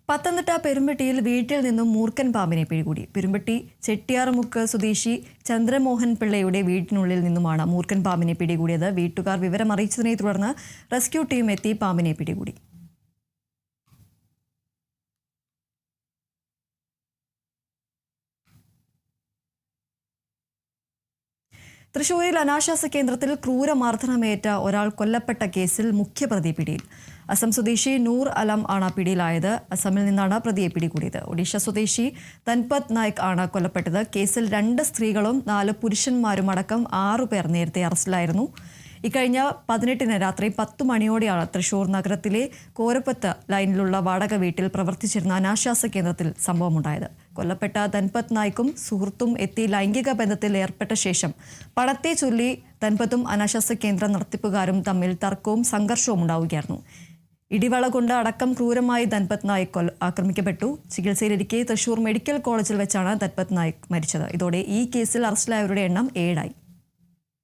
പത്തനംതിട്ട പെരുമ്പട്ടിയിൽ വീട്ടിൽ നിന്നും മൂർഖൻ പാമ്പിനെ പിടികൂടി. പെരുമ്പട്ടി ചെട്ടിയാർമുക്ക് സ്വദേശി ചന്ദ്രമോഹൻ പിള്ളയുടെ വീട്ടിനുള്ളിൽ നിന്നുമാണ് മൂർഖൻ പാമ്പിനെ പിടികൂടിയത്. വീട്ടുകാർ വിവരം അറിയിച്ചതിനെ തുടർന്ന് റെസ്ക്യൂ ടീം എത്തി പാമ്പിനെ പിടികൂടി. തൃശൂരിൽ അനാശാസ്യ കേന്ദ്രത്തിൽ ക്രൂരമർദ്ദനമേറ്റ ഒരാൾ കൊല്ലപ്പെട്ട കേസിൽ മുഖ്യപ്രതി പിടിയിൽ. അസം സ്വദേശി നൂർ അലം ആണ് പിടിയിലായത്. അസമിൽ നിന്നാണ് പ്രതിയെ പിടികൂടിയത്. ഒഡീഷ സ്വദേശി ധൻപത് നായിക് ആണ് കൊല്ലപ്പെട്ടത്. കേസിൽ 2 സ്ത്രീകളും 4 പുരുഷന്മാരും അടക്കം 6 പേർ നേരത്തെ അറസ്റ്റിലായിരുന്നു. ഇക്കഴിഞ്ഞ 18-ന് രാത്രി 10 മണിയോടെയാണ് തൃശൂർ നഗരത്തിലെ കോരപ്പത്ത് ലൈനിലുള്ള വാടക വീട്ടിൽ പ്രവർത്തിച്ചിരുന്ന അനാശാസ്യ കേന്ദ്രത്തിൽ സംഭവമുണ്ടായത്. കൊല്ലപ്പെട്ട ധൻപത് നായിക്കും സുഹൃത്തും എത്തി ലൈംഗിക ബന്ധത്തിൽ ഏർപ്പെട്ട ശേഷം പണത്തെ ചൊല്ലി ധൻപത്തും അനാശാസ്യ കേന്ദ്ര നടത്തിപ്പുകാരും തമ്മിൽ തർക്കവും സംഘർഷവും ഉണ്ടാവുകയായിരുന്നു. ഇടിവള കൊണ്ട് അടക്കം ക്രൂരമായി ധൻപത് നായിക് ആക്രമിക്കപ്പെട്ടു. ചികിത്സയിലിരിക്കെ തൃശൂർ മെഡിക്കൽ കോളേജിൽ വെച്ചാണ് ധൻപത് നായിക് മരിച്ചത്. ഇതോടെ ഈ കേസിൽ അറസ്റ്റിലായവരുടെ എണ്ണം 7 ആയി.